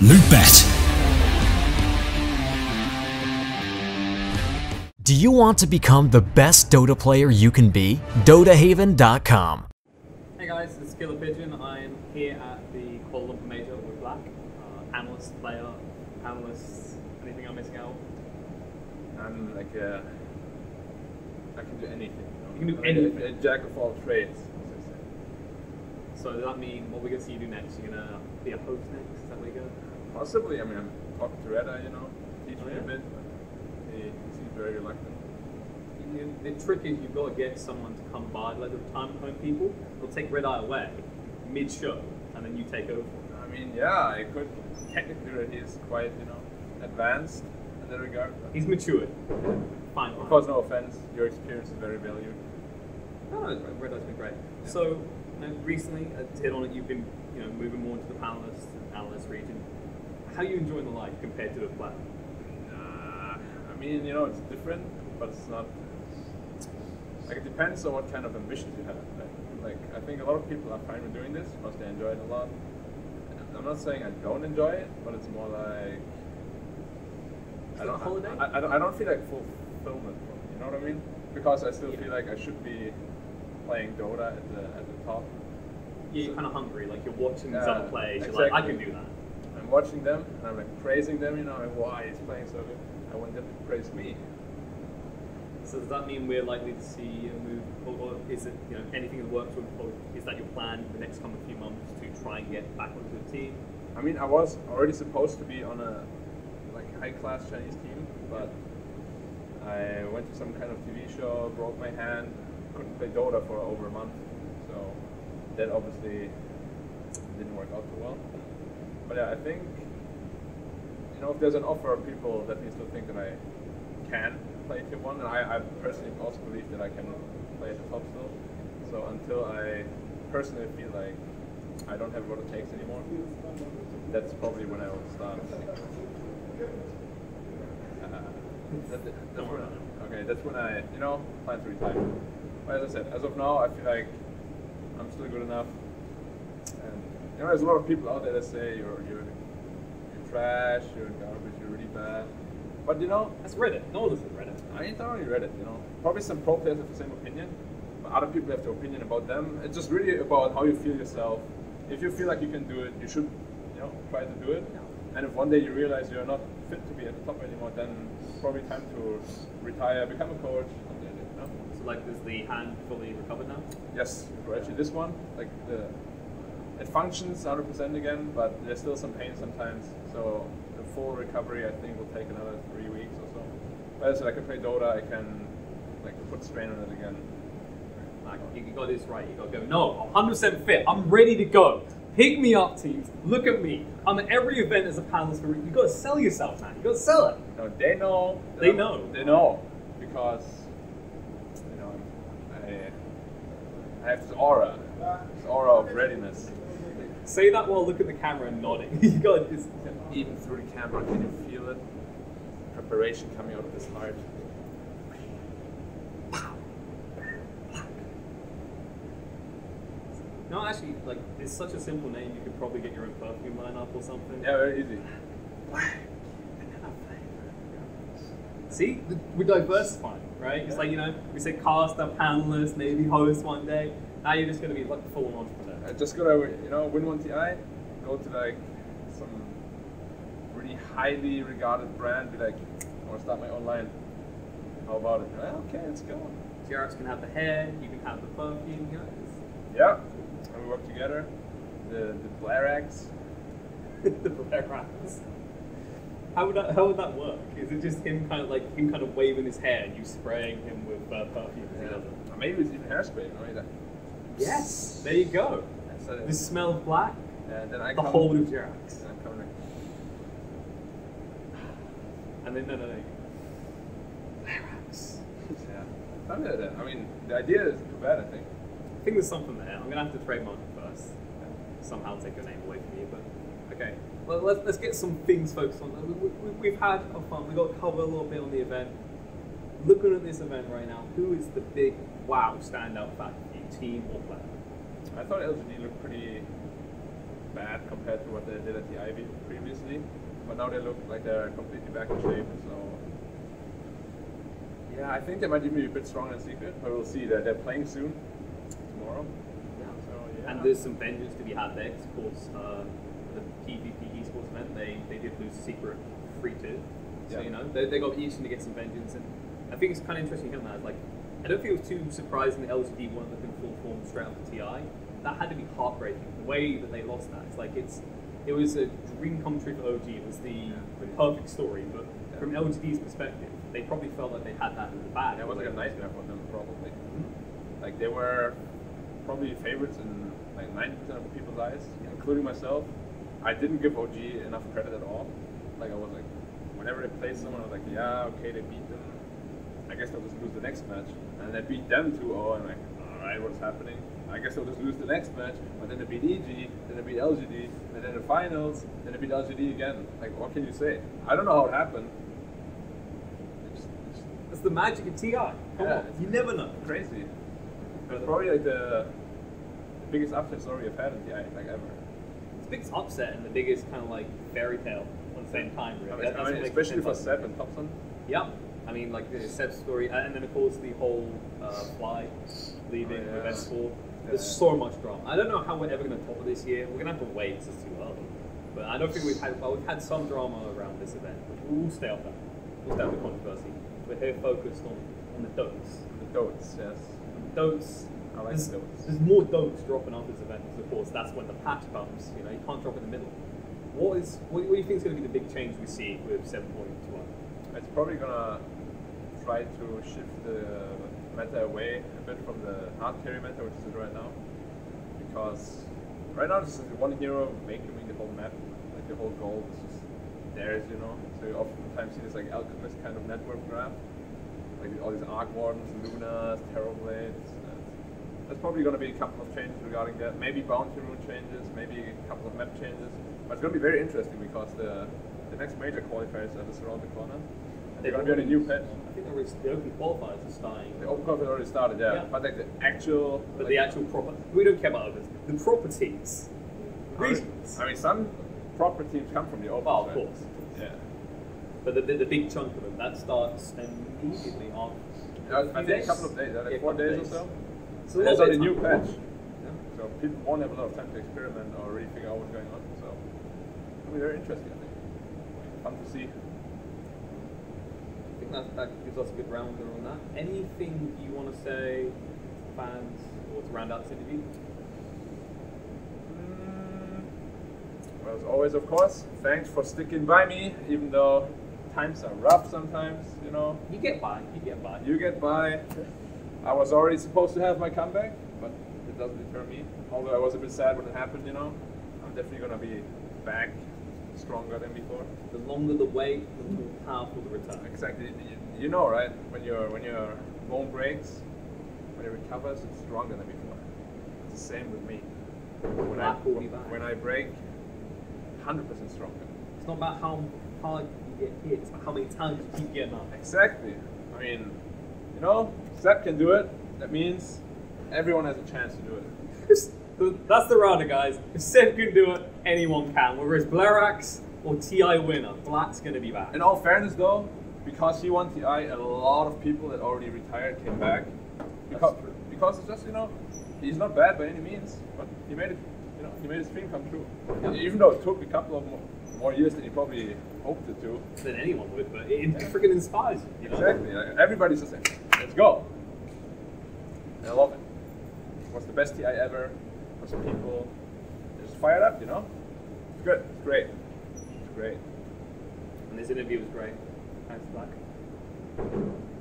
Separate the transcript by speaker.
Speaker 1: Lootbet. Do you want to become the best Dota player you can be? DotaHaven.com.
Speaker 2: Hey guys, this is Killer Pigeon. I'm here at the Kuala Lumpur Major with Black. Analyst, player, analyst, anything I'm missing out?
Speaker 3: I'm like I can do anything.
Speaker 2: You can do anything?
Speaker 3: A jack of all trades, as I say.
Speaker 2: So does that mean what we're going to see you do next? You're going to be a host next? Is that where you go?
Speaker 3: Possibly. I mean, I'm talking to Reitmeier, you know, teach me a bit. He seems very reluctant.
Speaker 2: The trick is you've got to get someone to come by, like the time home people. They'll take Reitmeier away mid-show, and then you take over.
Speaker 3: I mean, yeah, I could technically do that. He's quite, you know, advanced in that regard.
Speaker 2: He's matured. Fine.
Speaker 3: Of course, no offense. Your experience is very valued.
Speaker 2: No, Reitmeier's been great. Yeah. So, recently, to hit on it, you've been, moving more into the panelist and analyst region. How are you enjoying the life compared to a player?
Speaker 3: I mean, you know, it's different, but it's not. Like, it depends on what kind of ambitions you have. Like, I think a lot of people are fine with doing this because they enjoy it a lot. I'm not saying I don't enjoy it, but it's more like I don't feel like fulfillment from it, you know what I mean? Because I still feel like I should be playing Dota at the top.
Speaker 2: Yeah, you're kind of hungry. Like you're watching these other players.
Speaker 3: Exactly.
Speaker 2: You're like, I can do that.
Speaker 3: I'm watching them and I'm like praising them. You know, like, why he's playing so good. I want them to praise me.
Speaker 2: So does that mean we're likely to see a move, or is it anything in the works? Or is that your plan for the next few months to try and get back onto the team?
Speaker 3: I mean, I was already supposed to be on a high-class Chinese team, but I went to some kind of TV show, broke my hand, couldn't play Dota for over a month, so that obviously didn't work out too well. But yeah, I think if there's an offer, people definitely still think that I can play Tier 1, and I personally also believe that I can play at the top still. So until I personally feel like I don't have what it takes anymore, that's probably when I will start. That's when I, plan to retire. But as I said, as of now, I feel like I'm still good enough. And there's a lot of people out there that say you're trash, you're garbage, you're really bad. But
Speaker 2: that's Reddit. No one listens to Reddit.
Speaker 3: I ain't only Reddit. Probably some pro players have the same opinion, but other people have their opinion about them. It's just really about how you feel yourself. If you feel like you can do it, you should, try to do it. And if one day you realize you're not fit to be at the top anymore, then it's probably time to retire, become a coach, something like that.
Speaker 2: So like, is the hand fully recovered now?
Speaker 3: Yes, for actually this one, it functions 100% again, but there's still some pain sometimes. So the full recovery, I think, will take another 3 weeks or so. But as I said, I can play Dota, I can put strain on it again.
Speaker 2: You got this right. You got to go. No, I'm 100% fit. I'm ready to go. Pick me up, teams. Look at me. I'm at every event as a panelist. You got to sell yourself, man. You got to sell it.
Speaker 3: No, they know.
Speaker 2: They know.
Speaker 3: They know because I have this aura of readiness.
Speaker 2: Say that while looking at the camera and nodding. You got it.
Speaker 3: Even through the camera, can you feel it? Preparation coming out of this heart.
Speaker 2: No, actually, it's such a simple name. You could probably get your own perfume line up or something.
Speaker 3: Yeah, very easy.
Speaker 2: See, we're diversifying, right? It's like we say caster, panelist, maybe host one day. Now you're just going to be like a full entrepreneur.
Speaker 3: I just gotta, win one TI, go to some really highly regarded brand, be like, I want to start my own line. How about it? Okay, let's go.
Speaker 2: JRX can have the hair, you can have the perfume,
Speaker 3: Yeah, and we work together. The Blarax.
Speaker 2: The Blarax. How would that work? Is it just him kind of waving his hair and you spraying him with perfume?
Speaker 3: Yeah. Maybe it's even hairspray.
Speaker 2: Yes, there you go. The smell of black.
Speaker 3: And then
Speaker 2: the whole of JRX. And then no. Blarax.
Speaker 3: Yeah. Something like that. I mean, the idea isn't too bad, I think.
Speaker 2: I think there's something there. I'm gonna have to trademark it first. Somehow take your name away from you, but okay. Well, let's get some things focused on. We've had a fun. We've got to cover a little bit on the event. Looking at this event right now, who is the big wow standout factor for you, team or player?
Speaker 3: I thought LGD looked pretty bad compared to what they did at the Ivy previously, but now they look like they're completely back in shape. So yeah, I think they might even be a bit stronger in secret, but we'll see. They're playing soon, tomorrow.
Speaker 2: Yeah.
Speaker 3: So, yeah.
Speaker 2: And there's some vengeance to be had there. 'Cause of course, the PvP esports event, they did lose secret 3-2. So
Speaker 3: Yeah.
Speaker 2: you know they got itching to get some vengeance, and I think it's kind of interesting hearing that. Like, I don't think it was too surprising that LGD won in full form straight after TI. That had to be heartbreaking. The way that they lost that, it's like it was a dream come true for OG. It was the perfect story, but from LGD's perspective, they probably felt like they had that in the bag.
Speaker 3: Yeah, it was like a nightmare for them, probably. Like they were probably favorites in like 90% of people's eyes, including myself. I didn't give OG enough credit at all. Like I was like, whenever they played someone, I was like, yeah, okay, they beat them. I guess they'll just lose the next match. And they beat them 2-0, and I'm like, alright, what's happening? I guess they'll just lose the next match, but then they beat EG, then they beat LGD, and then the finals, then they beat LGD again. Like, what can you say? I don't know how it happened.
Speaker 2: That's the magic of TI. Come on, you never know.
Speaker 3: Crazy. It's probably like the biggest upset story I've had in TI, like ever.
Speaker 2: It's the biggest upset and the biggest kind of like fairy tale at the same time, really.
Speaker 3: I mean especially for Seb and Thompson.
Speaker 2: Yeah. I mean, like the Seb's story, and then of course the whole Fly leaving with S4. There's so much drama. I don't know how we're ever going to top it this year. We're going to have to wait. It's just too early. But I don't think we've had some drama around this event, which we'll stay off that. We'll stay off the controversy. We're here focused on the dotes.
Speaker 3: The dotes, yes.
Speaker 2: Dotes.
Speaker 3: I like the dotes.
Speaker 2: There's more dotes dropping off this event, because of course that's when the patch comes. You know, you can't drop in the middle. What do you think is going to be the big change we see with 7.21?
Speaker 3: It's probably going to try to shift the meta away a bit from the hard carry meta, which is it right now. Because right now this is one hero vacuuming the whole map. Like the whole gold is just theirs, you know. So you oftentimes see this like alchemist kind of network graph. Like all these Arc Wardens, Lunas, Terrorblades. There's probably going to be a couple of changes regarding that. Maybe Bounty Rune changes, maybe a couple of map changes. But it's going to be very interesting because the next major qualifiers are just around the corner. They're going to be on a new patch.
Speaker 2: I think the open qualifiers are starting.
Speaker 3: The open qualifiers already started, yeah. But like the actual...
Speaker 2: But the actual proper... We don't care about others. The proper teams. Reasons.
Speaker 3: I mean, some proper teams come from the open.
Speaker 2: Oh, of course.
Speaker 3: Yeah.
Speaker 2: But the big chunk of them, that starts immediately on...
Speaker 3: I think a couple of days, like 4 days or so.
Speaker 2: So
Speaker 3: there's on a new patch. Yeah. So people won't have a lot of time to experiment or really figure out what's going on. So it'll be very interesting, I think. Fun to see.
Speaker 2: I think that gives us a good rounder on that. Anything you want to say to fans or to round out this interview?
Speaker 3: Well, as always, of course, thanks for sticking by me, even though times are rough sometimes, you know.
Speaker 2: You get by. You get by.
Speaker 3: You get by. I was already supposed to have my comeback, but it doesn't deter me. Although I was a bit sad when it happened, you know. I'm definitely going to be back stronger than before.
Speaker 2: The longer the wait, the more powerful the return.
Speaker 3: Exactly. You know, right? When your bone breaks, when it recovers, it's stronger than before. It's the same with me. When I break, 100% stronger.
Speaker 2: It's not about how hard you get hit, it's about how many times you keep getting up.
Speaker 3: Exactly. I mean, you know, Seb can do it. That means everyone has a chance to do it.
Speaker 2: That's the rounder, guys. If Seb can do it, anyone can. Whether it's Blarax or TI winner, Black's going to be back.
Speaker 3: In all fairness, though, because he won TI, a lot of people that already retired came back. Because it's just, you know, he's not bad by any means, but he made it. You know, he made his dream come true. Yeah. Even though it took a couple of more years than he probably hoped it to.
Speaker 2: Than anyone would, but it freaking inspires you.
Speaker 3: Exactly. Like, everybody's just like, let's go. And I love it. It was the best TI ever. For some people, they're just fired up, you know? It's good. It's great. It's great.
Speaker 2: And this interview was great. Thanks, Black.